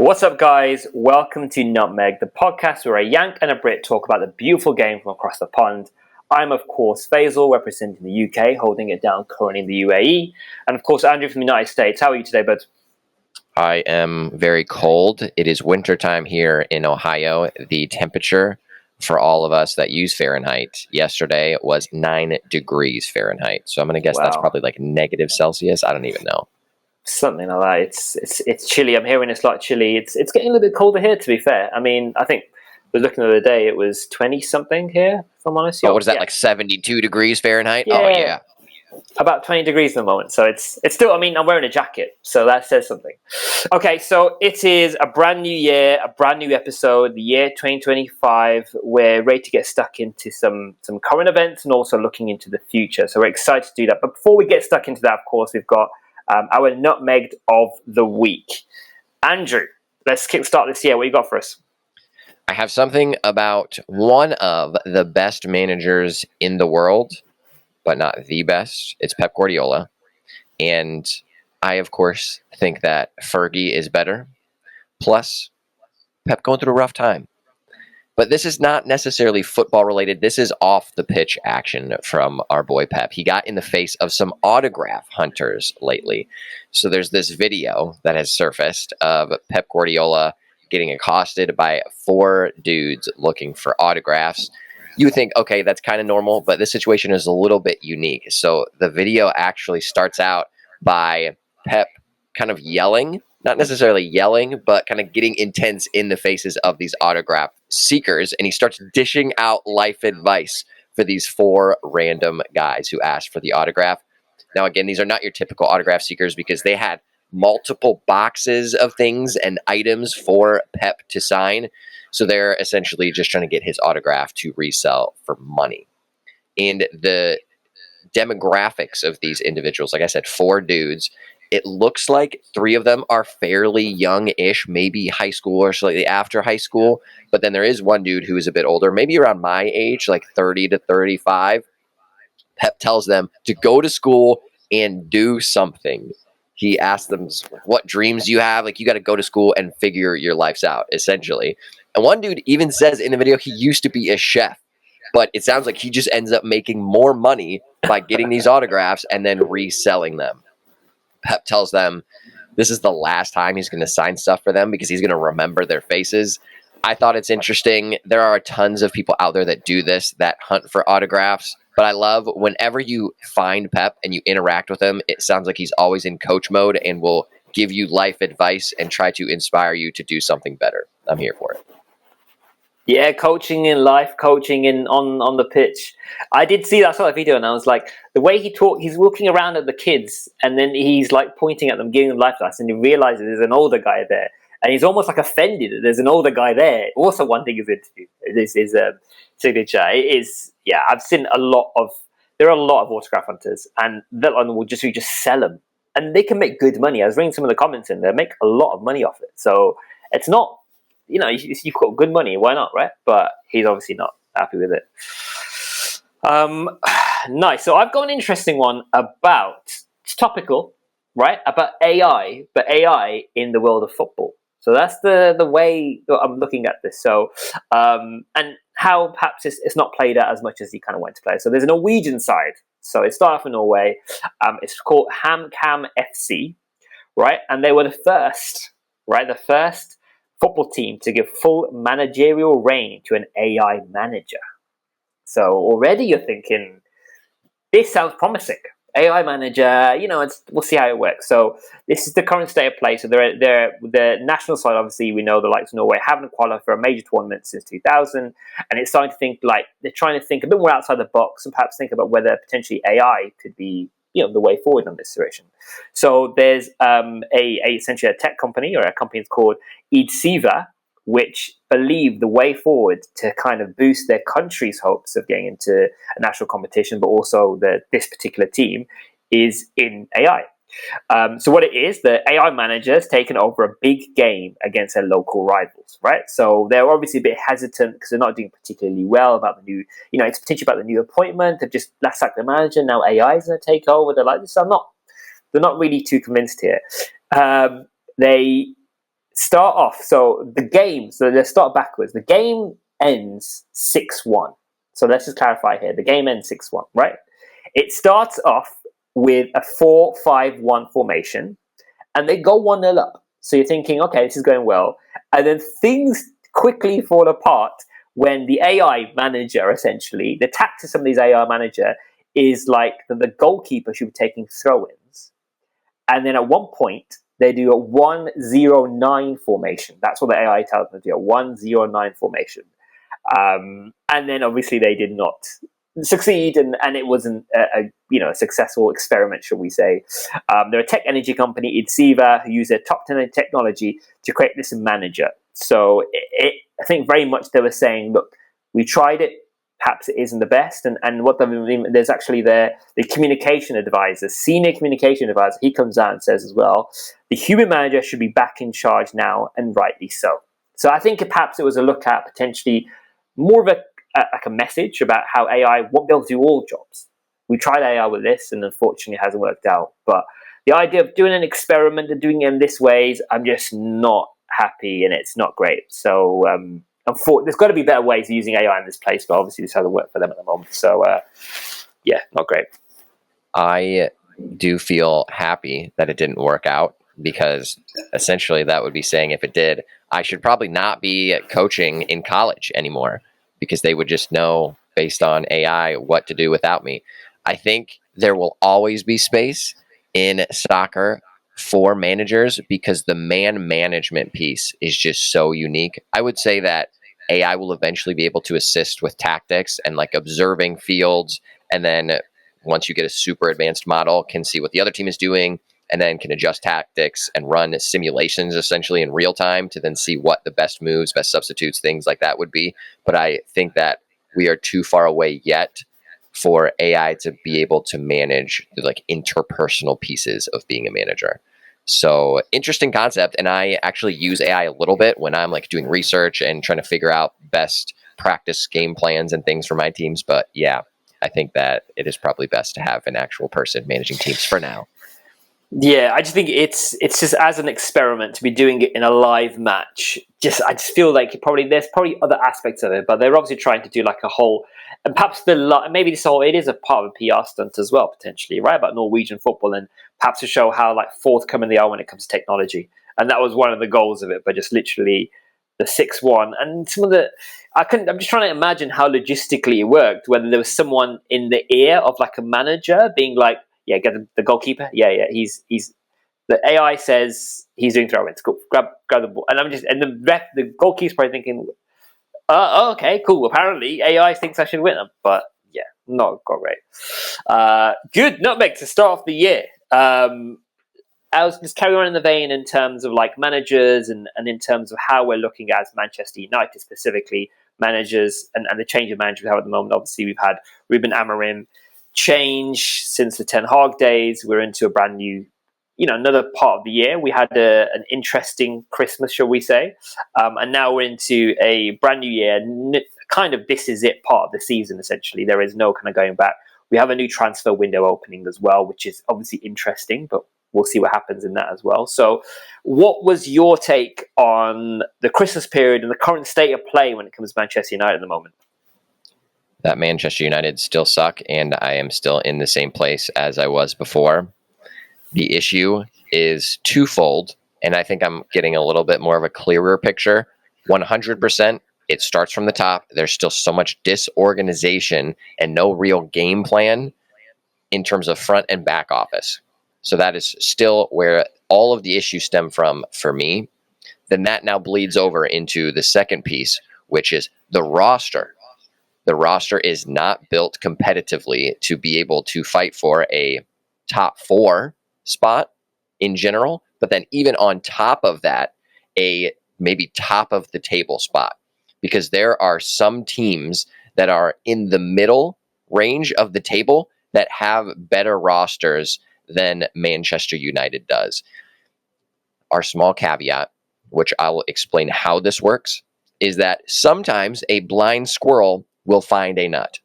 What's up, guys? Welcome to Nutmegged, the podcast where a Yank and a Brit talk about the beautiful game from across the pond. I'm, of course, Faisal, representing the UK, holding it down currently in the UAE. And, of course, Andrew from the United States. How are you today, bud? I am very cold. It is wintertime here in Ohio. The temperature for all of us that use Fahrenheit yesterday was 9 degrees Fahrenheit. So I'm going to guess that's probably like negative Celsius. I don't even know. Something like that. It's chilly. I'm hearing it's like chilly. It's getting a little bit colder here, to be fair. I mean, I think we were looking the other day, it was 20-something here, if I'm honest. Oh, what is that, like 72 degrees Fahrenheit? Yeah. Oh, yeah. About 20 degrees at the moment, so it's still, I mean, I'm wearing a jacket, so that says something. Okay, so it is a brand new year, a brand new episode, the year 2025. We're ready to get stuck into some current events and also looking into the future, so we're excited to do that. But before we get stuck into that, of course, we've got our Nutmegged of the Week. Andrew, let's kickstart this year. What you got for us? I have something about one of the best managers in the world, but not the best. It's Pep Guardiola. And I, of course, think that Fergie is better. Plus, Pep going through a rough time. But this is not necessarily football related. This is off the pitch action from our boy Pep. He got in the face of some autograph hunters lately. So there's this video that has surfaced of Pep Guardiola getting accosted by 4 dudes looking for autographs. You would think, okay, that's kind of normal, but this situation is a little bit unique. So the video actually starts out by Pep kind of yelling, not necessarily yelling, but kind of getting intense in the faces of these autograph seekers. And he starts dishing out life advice for these 4 random guys who asked for the autograph. Now, again, these are not your typical autograph seekers because they had multiple boxes of things and items for Pep to sign. So they're essentially just trying to get his autograph to resell for money. And the demographics of these individuals, like I said, 4 dudes, it looks like 3 of them are fairly young-ish, maybe high school or slightly after high school. But then there is one dude who is a bit older, maybe around my age, like 30 to 35. Pep tells them to go to school and do something. He asks them, what dreams do you have? Like, you got to go to school and figure your lives out, essentially. And one dude even says in the video he used to be a chef, but it sounds like he just ends up making more money by getting these autographs and then reselling them. Pep tells them this is the last time he's going to sign stuff for them because he's going to remember their faces. I thought it's interesting. There are tons of people out there that do this, that hunt for autographs. But I love whenever you find Pep and you interact with him, it sounds like he's always in coach mode and will give you life advice and try to inspire you to do something better. I'm here for it. Yeah, coaching in life, coaching in on the pitch. I did see that sort of video, and I was like, the way he talked, he's looking around at the kids, and then he's like pointing at them, giving them life advice, and he realizes there's an older guy there, and he's almost like offended that there's an older guy there. Also, one thing is interview. This is a signature. It is, yeah. I've seen there are a lot of autograph hunters, and that one will just sell them, and they can make good money. I was reading some of the comments in there, make a lot of money off it. So it's not. You know, you've got good money, why not, right? But he's obviously not happy with it. Nice. So I've got an interesting one about, it's topical, right? About AI, but AI in the world of football. So that's the way that I'm looking at this. So, and how perhaps it's not played out as much as he kind of went to play. So there's a Norwegian side. So it started off in Norway. It's called HamKam FC, right? And they were the first football team to give full managerial reign to an AI manager. So already you're thinking, this sounds promising. AI manager, we'll see how it works. So this is the current state of play. So they're the national side, obviously, we know the likes of Norway haven't qualified for a major tournament since 2000. And it's starting to think like they're trying to think a bit more outside the box and perhaps think about whether potentially AI could be the way forward on this situation. So there's essentially a tech company, or a company called Idsiva, which believe the way forward to kind of boost their country's hopes of getting into a national competition, but also this particular team is in AI. So what it is, the AI manager has taken over a big game against their local rivals, right? So they're obviously a bit hesitant because they're not doing particularly well about the new, it's potentially about the new appointment. They've just last sacked the manager. Now AI is going to take over. They're like, they're not really too convinced here. They start off. So the game. So let's start backwards. The game ends 6-1. So let's just clarify here. The game ends 6-1, right? It starts off with a 4-5-1 formation, and they go 1-0 up. So you're thinking, okay, this is going well. And then things quickly fall apart when the AI manager, essentially, the tactics of these AI manager is like the goalkeeper should be taking throw-ins. And then at one point, they do a 1-0-9 formation. That's what the AI tells them to do, a 1-0-9 formation. And then obviously they did not succeed, and it wasn't a successful experiment, shall we say. They're a tech energy company, Idsiva, who use their top 10 technology to create this manager. So I think very much they were saying, look, we tried it, perhaps it isn't the best. And what there's actually the communication advisor, senior communication advisor, he comes out and says as well, the human manager should be back in charge now, and rightly so. So I think perhaps it was a look at potentially more of a message about how AI won't be able to do all jobs. We tried AI with this, and unfortunately it hasn't worked out. But the idea of doing an experiment and doing it in this ways, I'm just not happy, and it's not great. So there's got to be better ways of using AI in this place, but obviously this hasn't worked for them at the moment. So yeah, not great. I do feel happy that it didn't work out, because essentially that would be saying, if it did, I should probably not be coaching in college anymore, because they would just know based on AI what to do without me. I think there will always be space in soccer for managers, because the man management piece is just so unique. I would say that AI will eventually be able to assist with tactics and like observing fields, and then once you get a super advanced model, can see what the other team is doing, and then can adjust tactics and run simulations essentially in real time to then see what the best moves, best substitutes, things like that would be. But I think that we are too far away yet for AI to be able to manage the like interpersonal pieces of being a manager. So interesting concept. And I actually use AI a little bit when I'm like doing research and trying to figure out best practice game plans and things for my teams. But yeah, I think that it is probably best to have an actual person managing teams for now. Yeah, I just think it's just as an experiment to be doing it in a live match. I just feel like there's probably other aspects of it, but they're obviously trying to do like a whole, and perhaps maybe it is a part of a PR stunt as well, potentially, right, about Norwegian football, and perhaps to show how like forthcoming they are when it comes to technology. And that was one of the goals of it, but just literally the 6-1 and some of the. I'm just trying to imagine how logistically it worked. Whether there was someone in the ear of like a manager being like, "Yeah, get the goalkeeper. Yeah. He's the AI says he's doing throw-ins. Cool. Grab the ball." And the goalkeeper's probably thinking, okay, cool. Apparently AI thinks I should win them, but yeah, not great. Good Nutmeg to start off the year. I was just carry on in the vein in terms of like managers and in terms of how we're looking at Manchester United specifically, managers and the change of manager we have at the moment. Obviously, we've had Ruben Amorim change since the Ten Hag days. We're into a brand new, another part of the year. We had an interesting Christmas, shall we say, and now we're into a brand new year. Kind of this is it part of the season, essentially. There is no kind of going back. We have a new transfer window opening as well, which is obviously interesting, but we'll see what happens in that as well. So what was your take on the Christmas period and the current state of play when it comes to Manchester United at the moment? That Manchester United still suck, and I am still in the same place as I was before. The issue is twofold, and I think I'm getting a little bit more of a clearer picture. 100%, it starts from the top. There's still so much disorganization and no real game plan in terms of front and back office. So that is still where all of the issues stem from for me. Then that now bleeds over into the second piece, which is the roster. The roster is not built competitively to be able to fight for a top 4 spot in general, but then even on top of that, a maybe top of the table spot, because there are some teams that are in the middle range of the table that have better rosters than Manchester United does. Our small caveat, which I'll explain how this works, is that sometimes a blind squirrel will find a nut,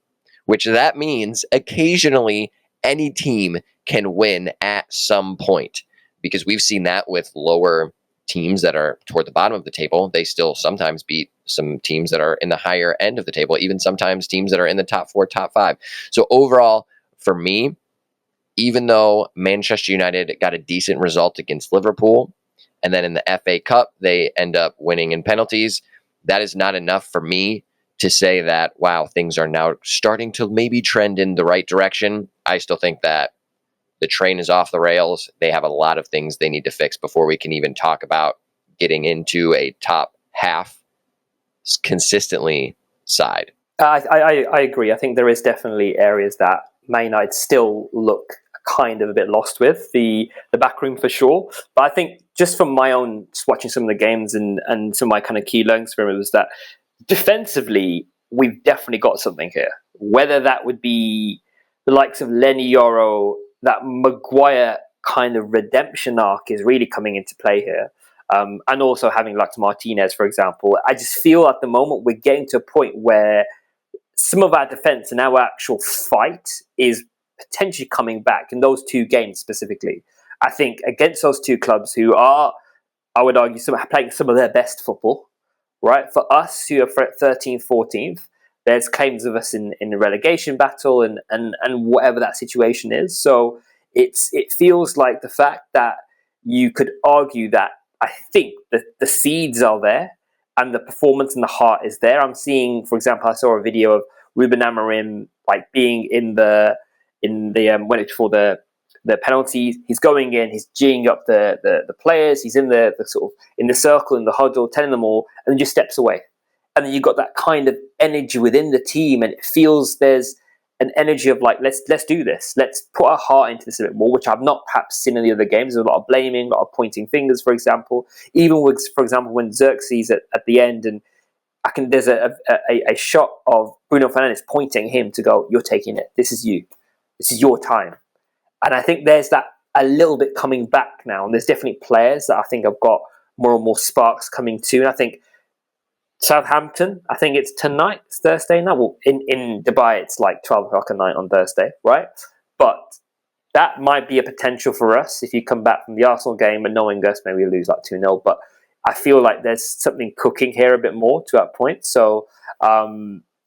which that means occasionally any team can win at some point, because we've seen that with lower teams that are toward the bottom of the table. They still sometimes beat some teams that are in the higher end of the table, even sometimes teams that are in the top 4, top 5. So overall, for me, even though Manchester United got a decent result against Liverpool, and then in the FA Cup, they end up winning in penalties, that is not enough for me to say that, wow, things are now starting to maybe trend in the right direction. I still think that the train is off the rails. They have a lot of things they need to fix before we can even talk about getting into a top half consistently side. I agree. I think there is definitely areas that Man United still look kind of a bit lost with the backroom for sure. But I think just from my own just watching some of the games and some of my kind of key learnings from it was that defensively we've definitely got something here. Whether that would be the likes of Lenny Yoro, that Maguire kind of redemption arc is really coming into play here. And also having like Martinez, for example. I just feel at the moment we're getting to a point where some of our defense and our actual fight is potentially coming back in those two games specifically. I think against those two clubs who are, I would argue, playing some of their best football, right? For us who are 13th, 14th, there's claims of us in the relegation battle and whatever that situation is. So it feels like the fact that you could argue that I think that the seeds are there and the performance and the heart is there. I'm seeing, for example, I saw a video of Ruben Amorim like being in the when it's for the penalties. He's going in, he's geeing up the players. He's in the sort of in the circle in the huddle, telling them all, and then just steps away. And then you've got that kind of energy within the team, and it feels there's an energy of like let's do this. Let's put our heart into this a bit more, which I've not perhaps seen in the other games. There's a lot of blaming, a lot of pointing fingers, for example. Even with, for example, when Xerxes at the end, and there's a shot of Bruno Fernandes pointing him to go, "You're taking it. This is you. This is your time." And I think there's that a little bit coming back now. And there's definitely players that I think have got more and more sparks coming too. And I think Southampton, I think it's tonight, it's Thursday night. Well, in Dubai, it's like 12 o'clock at night on Thursday, right? But that might be a potential for us if you come back from the Arsenal game and knowing us, maybe we lose like 2-0. But I feel like there's something cooking here a bit more to that point. So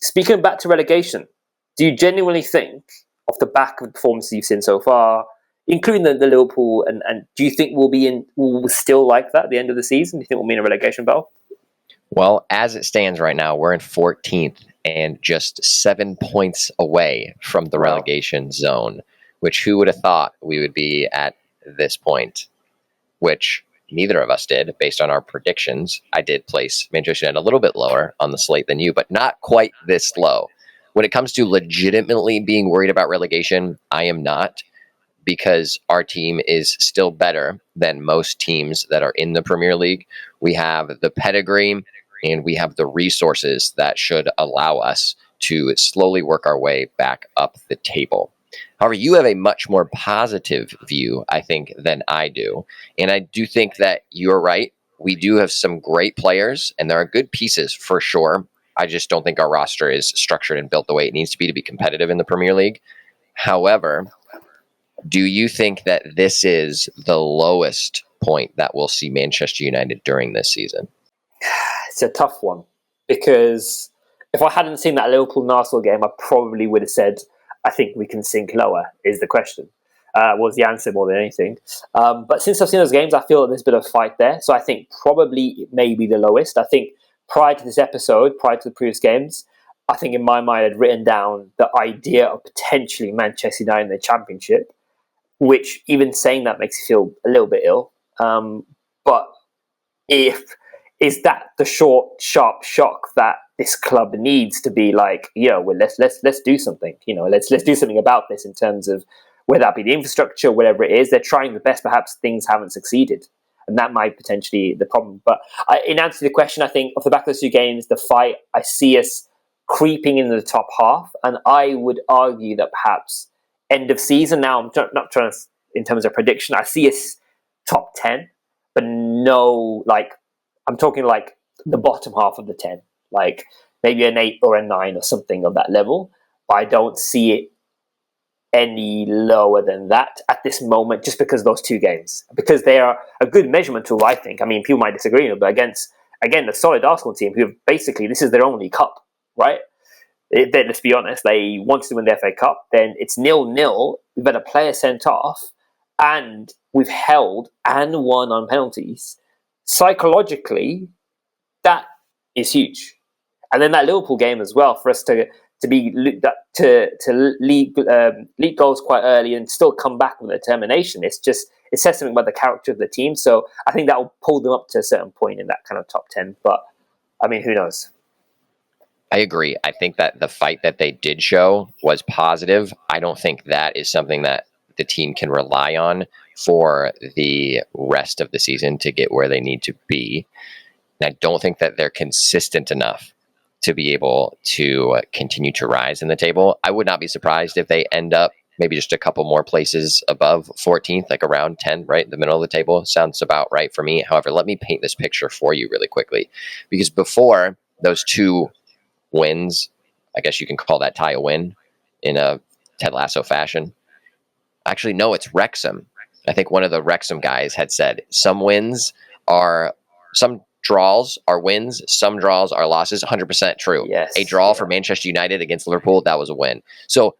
speaking back to relegation, do you genuinely think, off the back of the performances you've seen so far, including the Liverpool, and do you think we'll still like that at the end of the season? Do you think we'll be in a relegation battle? Well, as it stands right now, we're in 14th and just 7 points away from the relegation zone, which who would have thought we would be at this point, which neither of us did based on our predictions. I did place Manchester United a little bit lower on the slate than you, but not quite this low. When it comes to legitimately being worried about relegation, I am not, because our team is still better than most teams that are in the Premier League. We have the pedigree and we have the resources that should allow us to slowly work our way back up the table. However, you have a much more positive view, I think, than I do. And I do think that you're right. We do have some great players, and there are good pieces for sure. I just don't think our roster is structured and built the way it needs to be competitive in the Premier League. However, do you think that this is the lowest point that we'll see Manchester United during this season? It's a tough one, because if I hadn't seen that Liverpool and Arsenal game, I probably would have said, I think we can sink lower, is the question. Was the answer more than anything. But since I've seen those games, I feel that there's a bit of fight there. So I think probably it may be the lowest. I think prior to this episode, prior to the previous games, I think in my mind I'd written down the idea of potentially Manchester United in the Championship, which even saying that makes you feel a little bit ill. But is that the short, sharp shock that this club needs to be like, well, let's do something. Let's do something about this in terms of whether that be the infrastructure, whatever it is. They're trying the best. Perhaps things haven't succeeded, and that might potentially be the problem. But in answer to the question, I think off the back of those two games, the fight, I see us creeping into the top half, and I would argue that perhaps end of season. Now, I'm not trying to, in terms of prediction, I see us top 10, but no, like, I'm talking like the bottom half of the 10, like maybe an 8 or a 9 or something of that level. But I don't see it any lower than that at this moment, just because of those two games, because they are a good measurement tool, I think. I mean, people might disagree, but against, again, the solid Arsenal team, who have basically, this is their only cup, right? Let's be honest, they wanted to win the FA Cup, then it's 0-0, we've had a player sent off, and we've held and won on penalties. Psychologically, that is huge. And then that Liverpool game as well, for us to lead goals quite early and still come back with determination. It says something about the character of the team. So I think that will pull them up to a certain point in that kind of top 10. But I mean, who knows? I agree. I think that the fight that they did show was positive. I don't think that is something that the team can rely on for the rest of the season to get where they need to be. And I don't think that they're consistent enough to be able to continue to rise in the table. I would not be surprised if they end up maybe just a couple more places above 14th, like around 10, right in the middle of the table. Sounds about right for me. However, let me paint this picture for you really quickly. Because before those two wins, I guess you can call that tie a win in a Ted Lasso fashion. Actually, no, it's Wrexham. I think one of the Wrexham guys had said some draws are wins, some draws are losses. 100% true. Yes, a draw for Manchester United against Liverpool, that was a win. So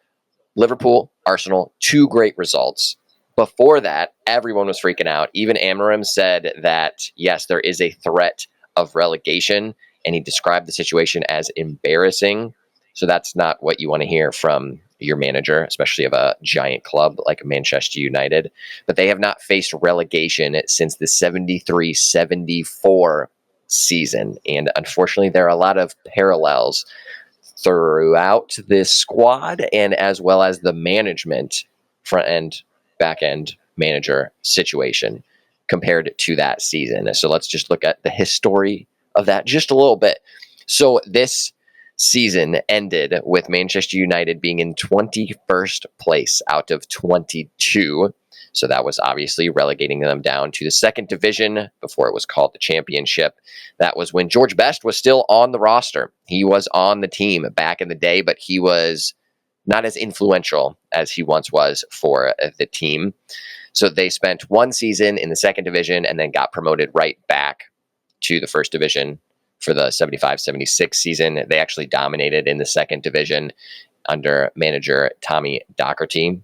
Liverpool, Arsenal, two great results. Before that, everyone was freaking out. Even Amorim said that, yes, there is a threat of relegation, and he described the situation as embarrassing. So that's not what you want to hear from your manager, especially of a giant club like Manchester United. But they have not faced relegation since the 73-74 season. And unfortunately, there are a lot of parallels throughout this squad and as well as the management, front end, back end manager situation compared to that season. So let's just look at the history of that just a little bit. So this season ended with Manchester United being in 21st place out of 22. So that was obviously relegating them down to the second division before it was called the Championship. That was when George Best was still on the roster. He was on the team back in the day, but he was not as influential as he once was for the team. So they spent one season in the second division and then got promoted right back to the first division for the 75-76 season. They actually dominated in the second division under manager Tommy Docherty.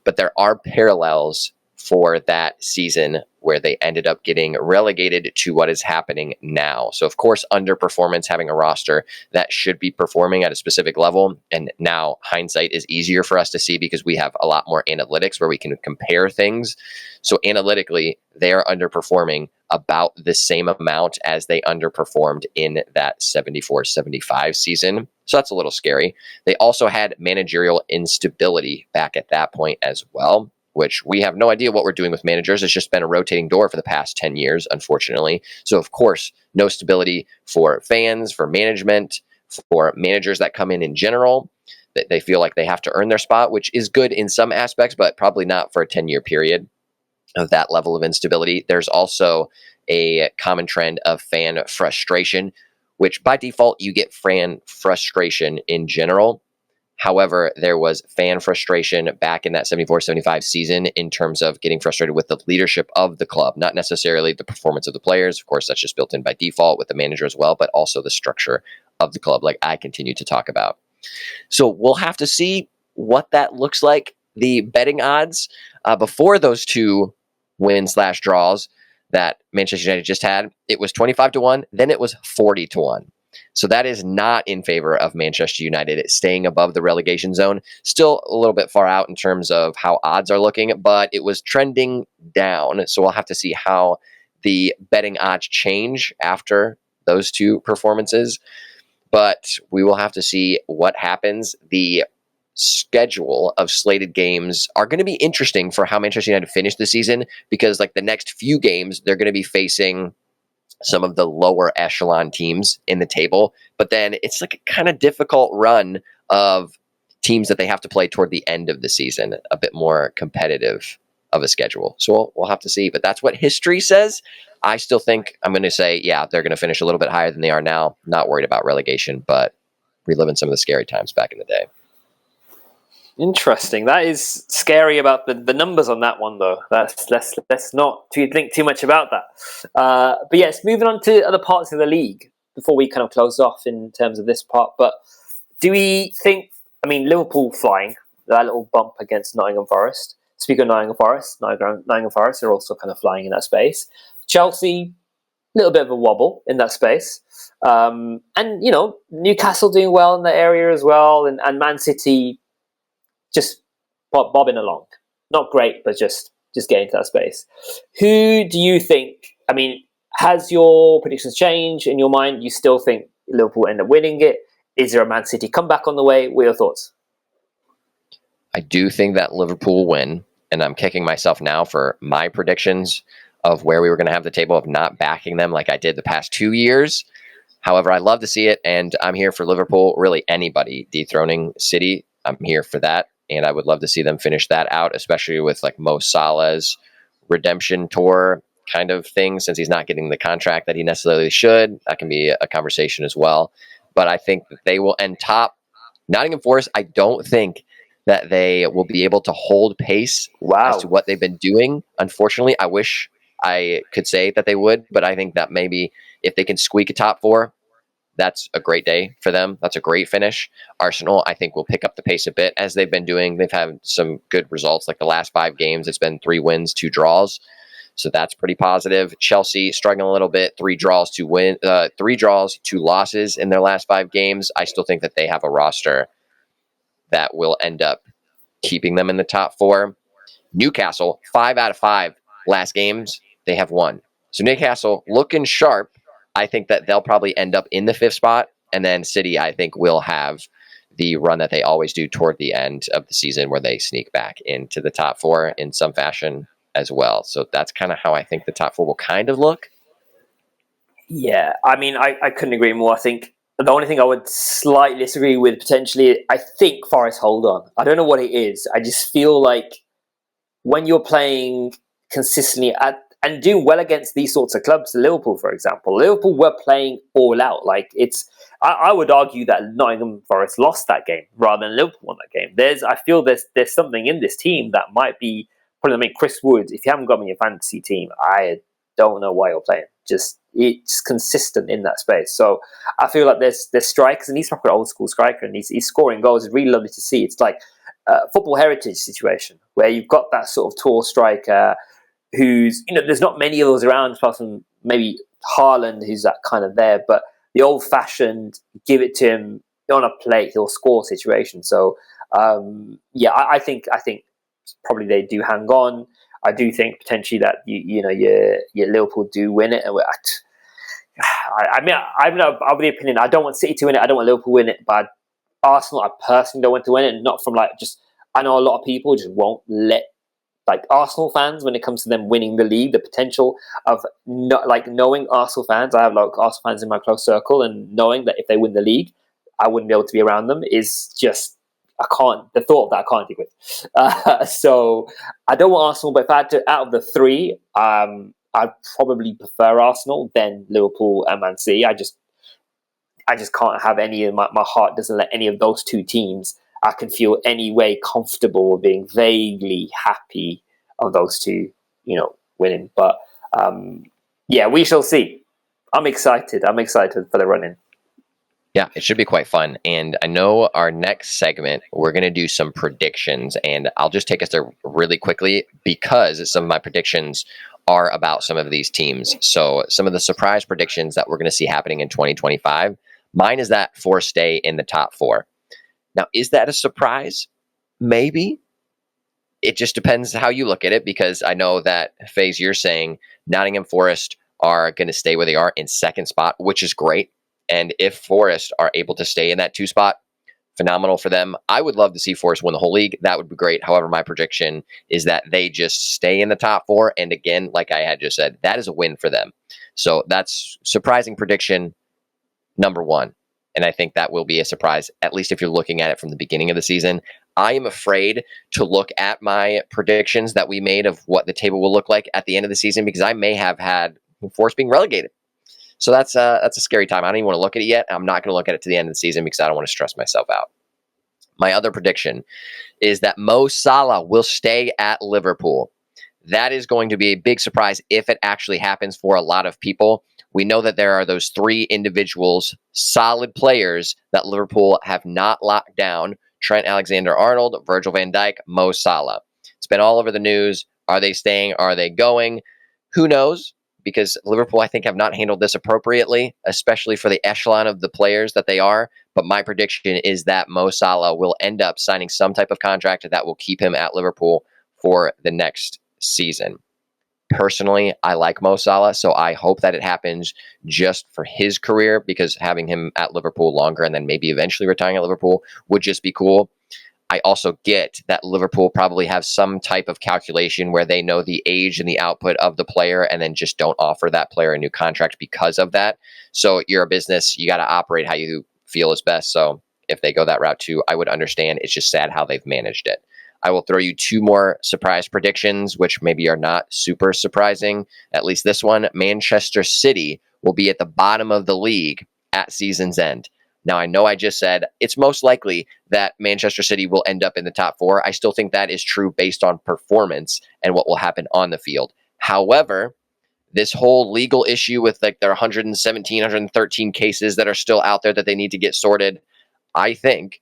But there are parallels for that season where they ended up getting relegated to what is happening now. So, of course, underperformance, having a roster that should be performing at a specific level. And now hindsight is easier for us to see because we have a lot more analytics where we can compare things. So analytically, they are underperforming about the same amount as they underperformed in that 74-75 season. So that's a little scary. They also had managerial instability back at that point as well, which we have no idea what we're doing with managers. It's just been a rotating door for the past 10 years, unfortunately. So, of course, no stability for fans, for management, for managers that come in general, that they feel like they have to earn their spot, which is good in some aspects, but probably not for a 10-year period of that level of instability. There's also a common trend of fan frustration, which by default, you get fan frustration in general. However, there was fan frustration back in that 74-75 season in terms of getting frustrated with the leadership of the club, not necessarily the performance of the players. Of course, that's just built in by default with the manager as well, but also the structure of the club, like I continue to talk about. So we'll have to see what that looks like. The betting odds before those two win/draws that Manchester United just had, it was 25-1, then it was 40-1. So that is not in favor of Manchester United staying above the relegation zone. Still a little bit far out in terms of how odds are looking, but it was trending down. So we'll have to see how the betting odds change after those two performances. But we will have to see what happens. The schedule of slated games are going to be interesting for how Manchester United finish the season, because like the next few games, they're going to be facing some of the lower echelon teams in the table. But then it's like a kind of difficult run of teams that they have to play toward the end of the season, a bit more competitive of a schedule. So we'll have to see. But that's what history says. I still think I'm going to say, yeah, they're going to finish a little bit higher than they are now. Not worried about relegation, but reliving some of the scary times back in the day. Interesting. That is scary about the numbers on that one, though. Let's not think too much about that. But yes, moving on to other parts of the league before we kind of close off in terms of this part. But do we think? I mean, Liverpool flying that little bump against Nottingham Forest. Speaking of Nottingham Forest are also kind of flying in that space. Chelsea, a little bit of a wobble in that space. And Newcastle doing well in that area as well, and Man City just bobbing along. Not great, but just getting to that space. Who do you think? I mean, has your predictions changed in your mind? You still think Liverpool end up winning it? Is there a Man City comeback on the way? What are your thoughts? I do think that Liverpool will win, and I'm kicking myself now for my predictions of where we were going to have the table of not backing them like I did the past 2 years. However, I love to see it, and I'm here for Liverpool. Really, anybody dethroning City, I'm here for that, and I would love to see them finish that out, especially with like Mo Salah's redemption tour kind of thing, since he's not getting the contract that he necessarily should. That can be a conversation as well. But I think that they will end top. Nottingham Forest, I don't think that they will be able to hold pace as to what they've been doing. Unfortunately, I wish I could say that they would, but I think that maybe if they can squeak a top four, that's a great day for them. That's a great finish. Arsenal, I think, will pick up the pace a bit as they've been doing. They've had some good results. Like the last 5 games, it's been 3 wins, 2 draws. So that's pretty positive. Chelsea struggling a little bit. 3 draws, 2 losses in their last 5 games. I still think that they have a roster that will end up keeping them in the top 4. Newcastle, 5 out of 5 last games, they have won. So Newcastle looking sharp. I think that they'll probably end up in the 5th spot. And then City, I think, will have the run that they always do toward the end of the season where they sneak back into the top 4 in some fashion as well. So that's kind of how I think the top 4 will kind of look. Yeah, I mean, I couldn't agree more. I think the only thing I would slightly disagree with potentially, I think Forest hold on. I don't know what it is. I just feel like when you're playing consistently and doing well against these sorts of clubs, Liverpool, for example, Liverpool were playing all out. Like I would argue that Nottingham Forest lost that game rather than Liverpool won that game. I feel there's something in this team that might be putting them in. Chris Wood, if you haven't got him in your fantasy team, I don't know why you're playing. It's consistent in that space. So I feel like there's strikers, and he's like an old school striker, and he's scoring goals. It's really lovely to see. It's like a football heritage situation where you've got that sort of tall striker who's, there's not many of those around, apart from maybe Haaland, who's that kind of there, but the old fashioned, give it to him on a plate, he'll score situation. So I think probably they do hang on. I do think potentially that your Liverpool do win it. I mean, I'm of the opinion I don't want City to win it. I don't want Liverpool to win it, but Arsenal, I personally don't want to win it. Not from I know a lot of people just won't let Arsenal fans when it comes to them winning the league. The potential of knowing Arsenal fans. I have Arsenal fans in my close circle, and knowing that if they win the league, I wouldn't be able to be around them is just. I can't. The thought of that I can't deal with. So I don't want Arsenal, but if I had to, out of the 3, I'd probably prefer Arsenal than Liverpool and Man City. I just can't have any of my heart doesn't let any of those 2 teams. I can feel any way comfortable with being vaguely happy of those 2, winning. But we shall see. I'm excited. For the run-in. Yeah, it should be quite fun. And I know our next segment, we're going to do some predictions. And I'll just take us there really quickly because some of my predictions are about some of these teams. So some of the surprise predictions that we're going to see happening in 2025, mine is that Forest stay in the top 4. Now, is that a surprise? Maybe. It just depends how you look at it, because I know that, Faze, you're saying Nottingham Forest are going to stay where they are in 2nd spot, which is great. And if Forest are able to stay in that 2 spot, phenomenal for them. I would love to see Forest win the whole league. That would be great. However, my prediction is that they just stay in the top 4. And again, like I had just said, that is a win for them. So that's surprising prediction number 1. And I think that will be a surprise, at least if you're looking at it from the beginning of the season. I am afraid to look at my predictions that we made of what the table will look like at the end of the season, because I may have had Forest being relegated. So that's a scary time. I don't even want to look at it yet. I'm not going to look at it to the end of the season because I don't want to stress myself out. My other prediction is that Mo Salah will stay at Liverpool. That is going to be a big surprise if it actually happens for a lot of people. We know that there are those three individuals, solid players, that Liverpool have not locked down: Trent Alexander-Arnold, Virgil van Dijk, Mo Salah. It's been all over the news. Are they staying? Are they going? Who knows? Because Liverpool, I think, have not handled this appropriately, especially for the echelon of the players that they are. But my prediction is that Mo Salah will end up signing some type of contract that will keep him at Liverpool for the next season. Personally, I like Mo Salah, so I hope that it happens just for his career, because having him at Liverpool longer and then maybe eventually retiring at Liverpool would just be cool. I also get that Liverpool probably have some type of calculation where they know the age and the output of the player and then just don't offer that player a new contract because of that. So you're a business, you got to operate how you feel is best. So if they go that route too, I would understand. It's just sad how they've managed it. I will throw you two more surprise predictions, which maybe are not super surprising. At least this one: Manchester City will be at the bottom of the league at season's end. Now, I know I just said it's most likely that Manchester City will end up in the top four. I still think that is true based on performance and what will happen on the field. However, this whole legal issue with like their 117, 113 cases that are still out there that they need to get sorted, I think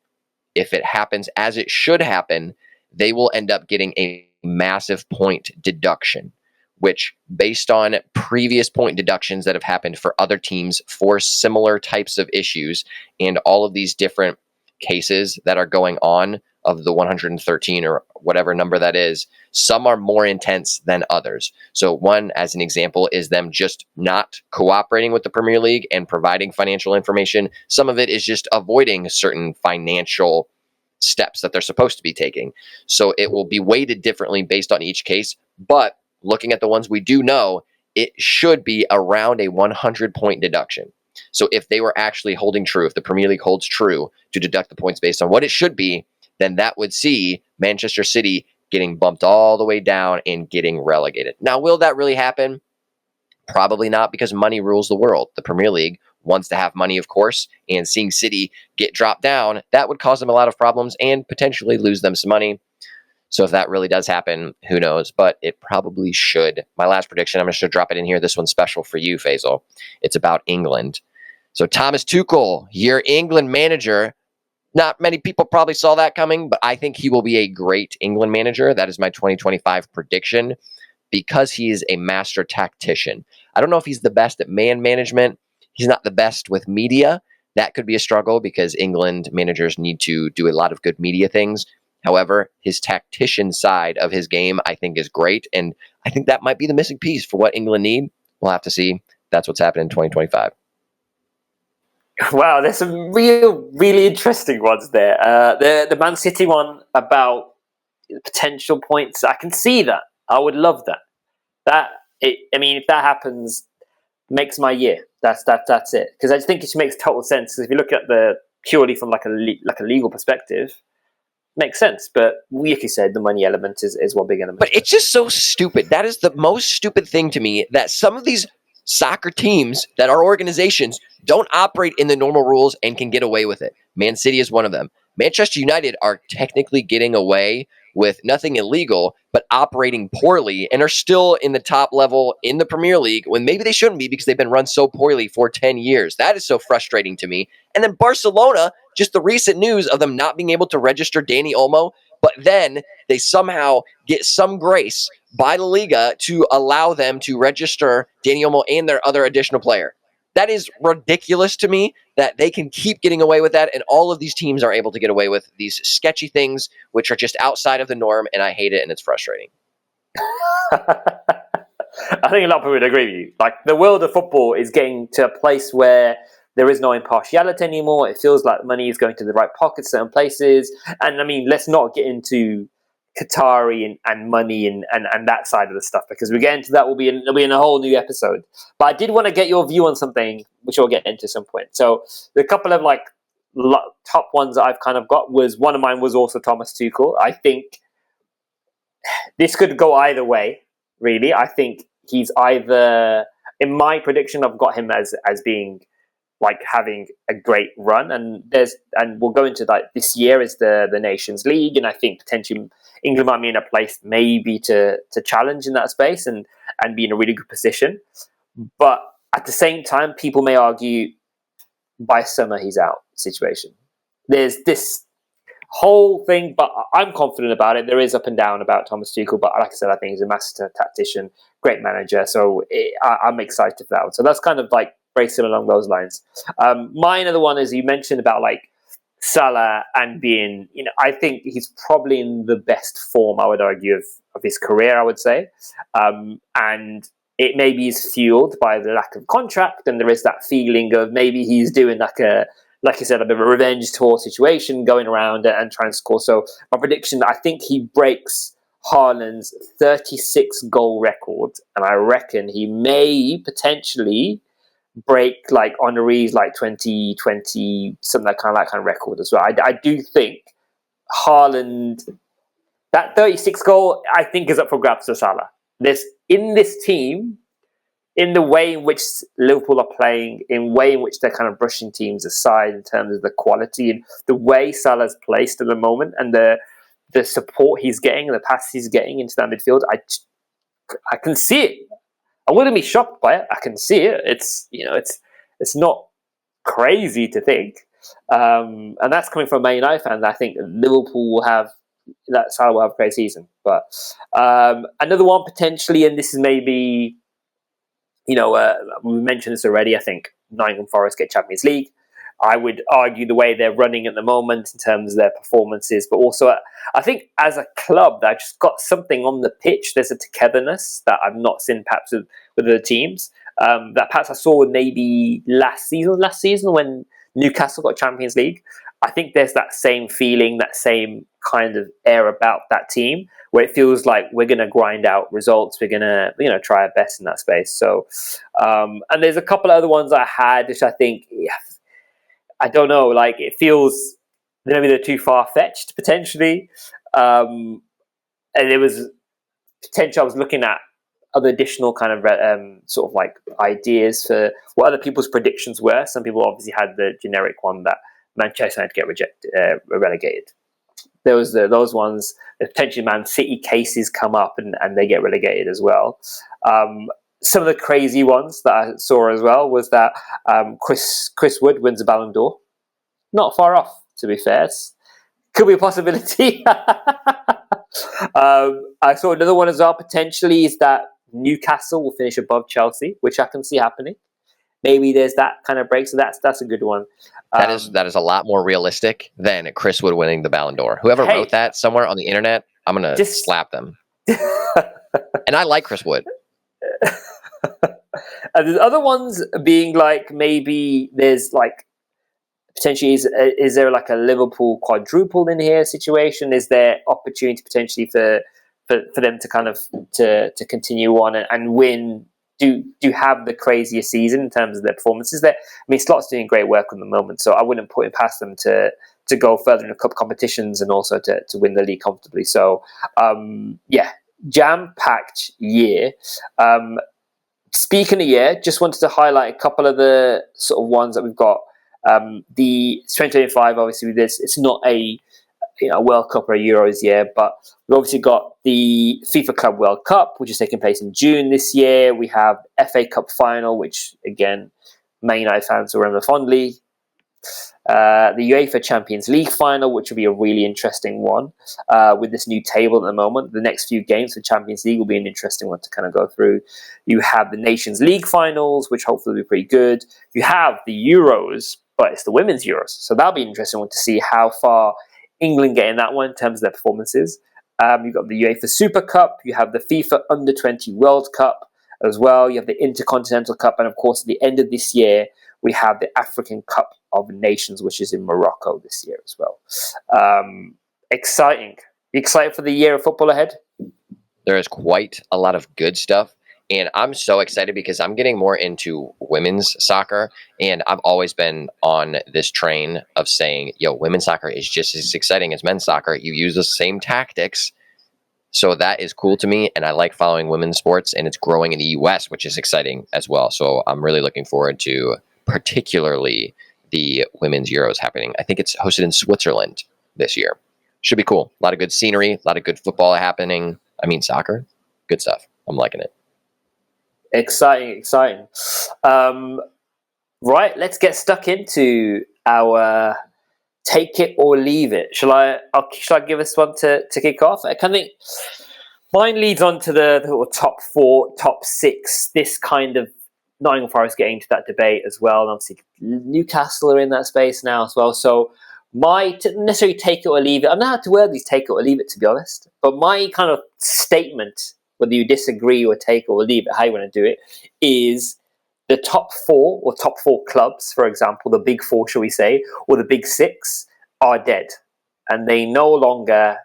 if it happens as it should happen, they will end up getting a massive point deduction, which, based on previous point deductions that have happened for other teams for similar types of issues and all of these different cases that are going on of the 113 or whatever number that is, some are more intense than others. So one, as an example, is them just not cooperating with the Premier League and providing financial information. Some of it is just avoiding certain financial steps that they're supposed to be taking. So it will be weighted differently based on each case. But looking at the ones we do know, it should be around a 100-point deduction. So if they were actually holding true, if the Premier League holds true to deduct the points based on what it should be, then that would see Manchester City getting bumped all the way down and getting relegated. Now, will that really happen? Probably not, because money rules the world. The Premier League wants to have money, of course, and seeing City get dropped down, that would cause them a lot of problems and potentially lose them some money. So if that really does happen, who knows? But it probably should. My last prediction, I'm just going to drop it in here. This one's special for you, Faisal. It's about England. So Thomas Tuchel, your England manager. Not many people probably saw that coming, but I think he will be a great England manager. That is my 2025 prediction, because he is a master tactician. I don't know if he's the best at man management. He's not the best with media. That could be a struggle because England managers need to do a lot of good media things. However, his tactician side of his game, I think, is great. And I think that might be the missing piece for what England need. We'll have to see. That's what's happening in 2025. Wow, there's some really interesting ones there. The Man City one about potential points, I can see that. I would love that. If that happens, makes my year. That's it. Because I think it makes total sense. Because if you look at the purely from like a legal perspective, makes sense. But like you said, the money element is one big element. But it's just so stupid. That is the most stupid thing to me, that some of these soccer teams that are organizations don't operate in the normal rules and can get away with it. Man City is one of them. Manchester United are technically getting away with nothing illegal, but operating poorly, and are still in the top level in the Premier League when maybe they shouldn't be, because they've been run so poorly for 10 years. That is so frustrating to me. And then Barcelona, just the recent news of them not being able to register Dani Olmo, but then they somehow get some grace by La Liga to allow them to register Dani Olmo and their other additional player. That is ridiculous to me, that they can keep getting away with that, and all of these teams are able to get away with these sketchy things which are just outside of the norm, and I hate it, and it's frustrating. I think a lot of people would agree with you. Like, the world of football is getting to a place where there is no impartiality anymore. It feels like money is going to the right pockets, certain places. And I mean, let's not get into Qatari and money and that side of the stuff, because we get into that, will be in a whole new episode. But I did want to get your view on something, which we'll get into some point. So the couple of like top ones that I've kind of got, was one of mine was also Thomas Tuchel. I think this could go either way, really. I think he's either, in my prediction, I've got him as being like having a great run, and we'll go into like this year is the Nations League, and I think potentially England might be in a place maybe to challenge in that space and be in a really good position. But at the same time, people may argue by summer he's out situation. There's this whole thing, but I'm confident about it. There is up and down about Thomas Tuchel, but like I said, I think he's a master tactician, great manager. So I'm excited for that one. So that's kind of like very similar along those lines. My other one is you mentioned about like Salah and being, I think he's probably in the best form, I would argue, of his career, I would say. And it maybe is fueled by the lack of contract, and there is that feeling of maybe he's doing like you said, a bit of a revenge tour situation, going around and trying to score. So my prediction, I think he breaks Haaland's 36 goal record, and I reckon he may potentially break like Henry's like 2020, something that kind of record as well. I do think Haaland, that 36 goal, I think is up for grabs for Salah. In this team, in the way in which Liverpool are playing, in the way in which they're kind of brushing teams aside in terms of the quality and the way Salah's placed at the moment, and the support he's getting, the passes he's getting into that midfield, I can see it. I wouldn't be shocked by it. I can see it. It's not crazy to think, and that's coming from a Man United fan. I think Liverpool will have that Salah will have a great season. But another one potentially, and this is maybe. We mentioned this already. I think Nottingham Forest get Champions League. I would argue the way they're running at the moment in terms of their performances, but also I think as a club, they've just got something on the pitch. There's a togetherness that I've not seen perhaps with other teams. That perhaps I saw maybe last season when Newcastle got Champions League. I think there's that same feeling, that same kind of air about that team, where it feels like we're going to grind out results. We're going to try our best in that space. So, and there's a couple of other ones I had, which I think, I don't know, like it feels maybe they're too far fetched potentially. And there was potential. I was looking at other additional kind of sort of like ideas for what other people's predictions were. Some people obviously had the generic one that Manchester United get relegated. There was those ones. Potentially Man City cases come up and they get relegated as well. Some of the crazy ones that I saw as well was that Chris Wood wins a Ballon d'Or. Not far off, to be fair. Could be a possibility. I saw another one as well, potentially, is that Newcastle will finish above Chelsea, which I can see happening. Maybe there's that kind of break, so that's a good one. That is a lot more realistic than Chris Wood winning the Ballon d'Or. Whoever wrote that somewhere on the internet, I'm going to slap them. And I like Chris Wood. And there's other ones being like, maybe there's like, potentially, is there like a Liverpool quadruple in here situation? Is there opportunity potentially for them to kind of to continue on and win? Do have the craziest season in terms of their performances? There, I mean, Slot's doing great work at the moment, so I wouldn't put it past them to go further in the cup competitions and also to win the league comfortably. So, jam-packed year. Speaking of year, just wanted to highlight a couple of the sort of ones that we've got. The 2025, obviously, it's not a World Cup or a Euros year, but we've obviously got the FIFA Club World Cup, which is taking place in June this year. We have FA Cup final, which again, Man United fans will remember fondly. The UEFA Champions League final, which will be a really interesting one with this new table at the moment. The next few games for Champions League will be an interesting one to kind of go through. You have the Nations League finals, which hopefully will be pretty good. You have the Euros, but it's the Women's Euros. So that'll be an interesting one to see how far England get in that one in terms of their performances. You've got the UEFA Super Cup. You have the FIFA Under-20 World Cup as well. You have the Intercontinental Cup. And of course, at the end of this year, we have the African Cup of Nations, which is in Morocco this year as well. Exciting. You excited for the year of football ahead? There is quite a lot of good stuff. And I'm so excited because I'm getting more into women's soccer. And I've always been on this train of saying, women's soccer is just as exciting as men's soccer. You use the same tactics. So that is cool to me. And I like following women's sports. And it's growing in the U.S., which is exciting as well. So I'm really looking forward to particularly the Women's Euros happening. I think it's hosted in Switzerland this year. Should be cool. A lot of good scenery, a lot of good football happening. I mean, soccer, good stuff. I'm liking it. Exciting. Right, let's get stuck into our take it or leave it. Shall I give us one to kick off? I think mine leads on to the top 4, top 6. This kind of Nottingham Forest getting into that debate as well, and obviously Newcastle are in that space now as well. So necessarily take it or leave it. I don't know how to word these take it or leave it, to be honest. But my kind of statement, whether you disagree or take it or leave it, how you want to do it, is the top 4 or top 4 clubs, for example, the big 4, shall we say, or the big 6, are dead, and they no longer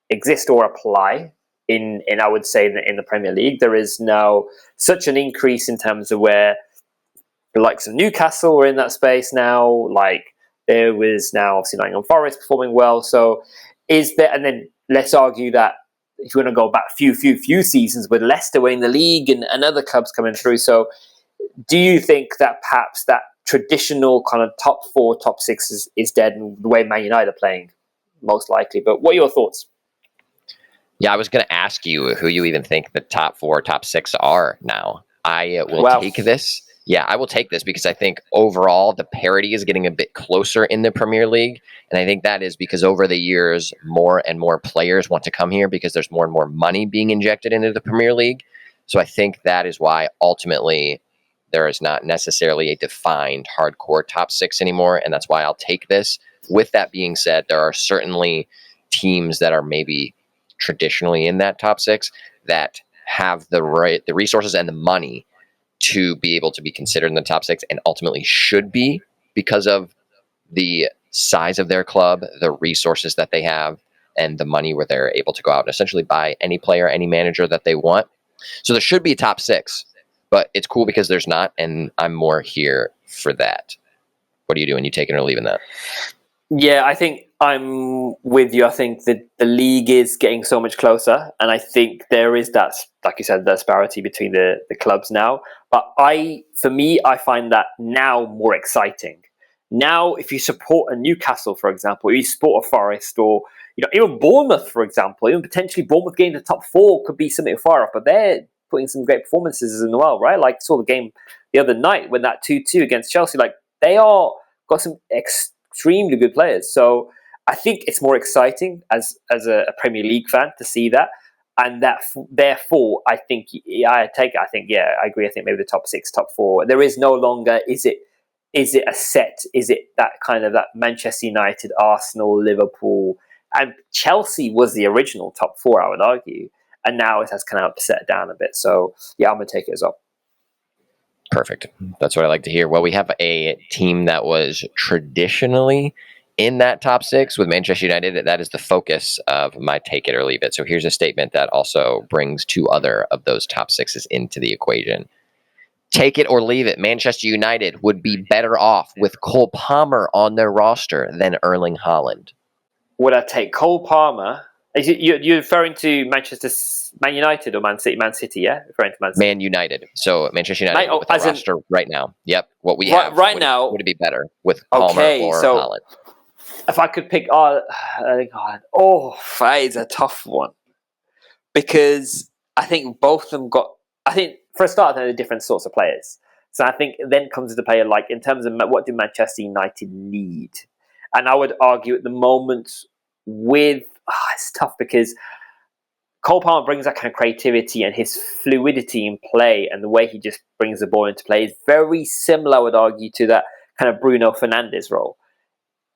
exist or apply in I would say in the Premier League. There is now such an increase in terms of where the likes of Newcastle are in that space now. Like there was now obviously Nottingham Forest performing well. So is there? And then let's argue that if you want to go back few seasons with Leicester winning the league and other clubs coming through. So do you think that perhaps that traditional kind of top 4, top 6 is dead, and the way Man United are playing, most likely? But what are your thoughts? Yeah, I was going to ask you who you even think the top 4, top 6 are now. I will take this. Yeah, I will take this because I think overall the parity is getting a bit closer in the Premier League. And I think that is because over the years, more and more players want to come here because there's more and more money being injected into the Premier League. So I think that is why ultimately there is not necessarily a defined hardcore top 6 anymore, and that's why I'll take this. With that being said, there are certainly teams that are maybe traditionally in that top 6 that have the resources and the money to be able to be considered in the top 6, and ultimately should be because of the size of their club, the resources that they have, and the money where they're able to go out and essentially buy any player, any manager that they want. So there should be a top 6. But it's cool because there's not, and I'm more here for that. What are you doing? You taking or leaving that? Yeah, I think I'm with you. I think that the league is getting so much closer, and I think there is that, like you said, the disparity between the clubs now. But for me, I find that now more exciting. Now, if you support a Newcastle, for example, or you support a Forest, or even Bournemouth, for example, even potentially Bournemouth getting the top 4 could be something far off, but they're putting some great performances in the world, right? Like saw the game the other night when that 2-2 against Chelsea. Like they are got some extremely good players. So I think it's more exciting as a Premier League fan to see that, and that therefore I think I agree. I think maybe the top 6, top 4. There is no longer is it a set? Is it that kind of that Manchester United, Arsenal, Liverpool, and Chelsea was the original top 4, I would argue. And now it has kind of set down a bit. So, yeah, I'm going to take it as well. Perfect. That's what I like to hear. Well, we have a team that was traditionally in that top 6 with Manchester United. That is the focus of my take it or leave it. So here's a statement that also brings 2 other of those top 6s into the equation. Take it or leave it. Manchester United would be better off with Cole Palmer on their roster than Erling Haaland. Would I take Cole Palmer? You're referring to Man United or Man City? Man City, yeah? Referring to Man City. Man United. So Manchester United with the roster right now. Yep. What we have right now. Would it be better with Palmer or Haaland? If I could pick Erling Haaland. That is a tough one. Because I think both of them for a start, they're different sorts of players. So I think then comes into play, like in terms of what do Manchester United need? And I would argue at the moment it's tough because Cole Palmer brings that kind of creativity and his fluidity in play, and the way he just brings the ball into play is very similar, I would argue, to that kind of Bruno Fernandes role.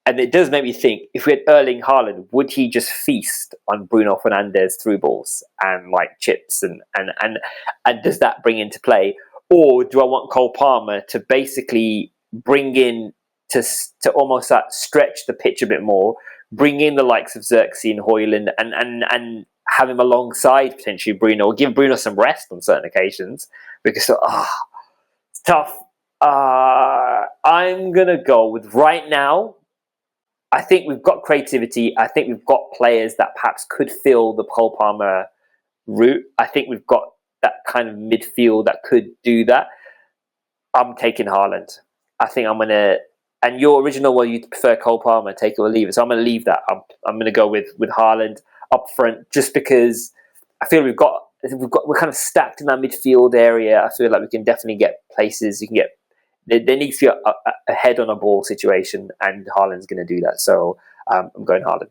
And it does make me think, if we had Erling Haaland, would he just feast on Bruno Fernandes through balls and like chips and does that bring into play? Or do I want Cole Palmer to basically bring in to almost stretch the pitch a bit more, bring in the likes of Xerxes and Højlund and have him alongside potentially Bruno, or give Bruno some rest on certain occasions? Because it's tough. I'm going to go with right now. I think we've got creativity. I think we've got players that perhaps could fill the Cole Palmer route. I think we've got that kind of midfield that could do that. I'm taking Haaland. I think I'm going to. And your original one, you prefer Cole Palmer, take it or leave it. So I'm going to leave that. I'm going to go with Haaland up front, just because I feel we're kind of stacked in that midfield area. I feel like we can definitely get places. You can get there needs to be a head on a ball situation, and Haaland's going to do that. So I'm going Haaland.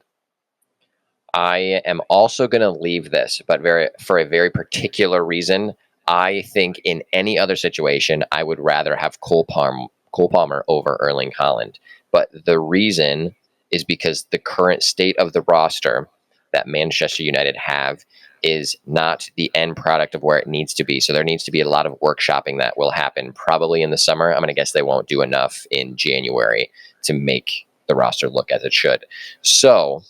I am also going to leave this, but for a very particular reason. I think in any other situation, I would rather have Cole Palmer over Erling Haaland. But the reason is because the current state of the roster that Manchester United have is not the end product of where it needs to be. So there needs to be a lot of workshopping that will happen probably in the summer. I'm going to guess they won't do enough in January to make the roster look as it should. So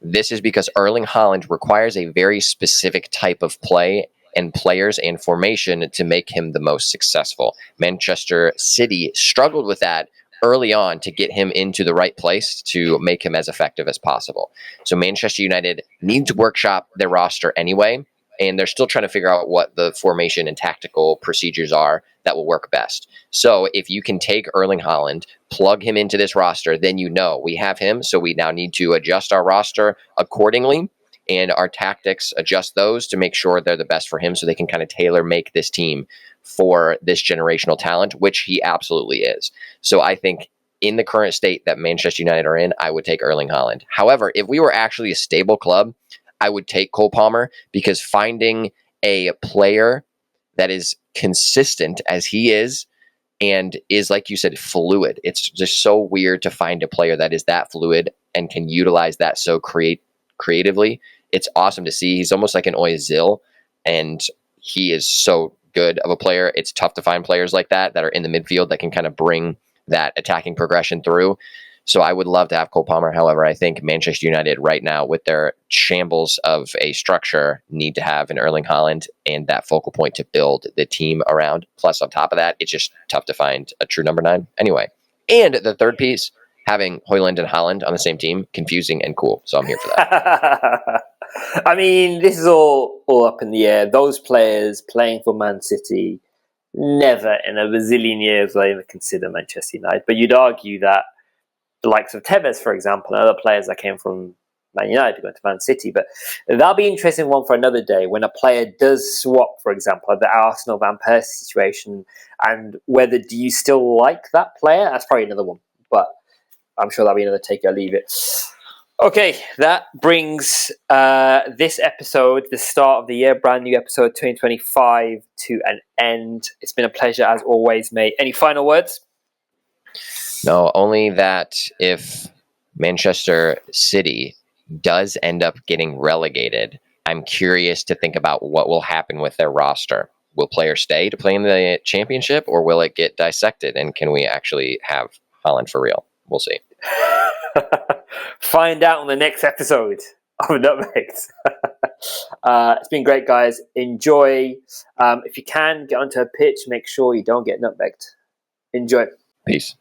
this is because Erling Haaland requires a very specific type of play and players and formation to make him the most successful. Manchester City struggled with that early on to get him into the right place to make him as effective as possible. So Manchester United need to workshop their roster anyway, and they're still trying to figure out what the formation and tactical procedures are that will work best. So if you can take Erling Haaland, plug him into this roster, then you know we have him, so we now need to adjust our roster accordingly, and our tactics, adjust those to make sure they're the best for him so they can kind of tailor make this team for this generational talent, which he absolutely is. So I think in the current state that Manchester United are in, I would take Erling Haaland. However, if we were actually a stable club, I would take Cole Palmer, because finding a player that is consistent as he is and is, like you said, fluid. It's just so weird to find a player that is that fluid and can utilize that so creatively. It's awesome to see. He's almost like an Ozil, and he is so good of a player. It's tough to find players like that are in the midfield that can kind of bring that attacking progression through. So I would love to have Cole Palmer. However, I think Manchester United right now, with their shambles of a structure, need to have an Erling Haaland and that focal point to build the team around. Plus, on top of that, it's just tough to find a true number 9 anyway. And the third piece, having Højlund and Haaland on the same team, confusing and cool. So I'm here for that. I mean, this is all up in the air. Those players playing for Man City, never in a bazillion years will I even consider Manchester United. But you'd argue that the likes of Tevez, for example, and other players that came from Man United going to Man City. But that'll be an interesting one for another day, when a player does swap, for example, the Arsenal Van Persie situation, and whether do you still like that player? That's probably another one. But I'm sure that'll be another take it or leave it. Okay, that brings this episode, the start of the year, brand new episode 2025, to an end. It's been a pleasure as always, mate. Any final words? No, only that if Manchester City does end up getting relegated, I'm curious to think about what will happen with their roster. Will players stay to play in the championship, or will it get dissected? And can we actually have Haaland for real? We'll see. Find out on the next episode of Nutmegged. It's been great, guys. Enjoy. If you can, get onto a pitch. Make sure you don't get nutmegged. Enjoy. Peace.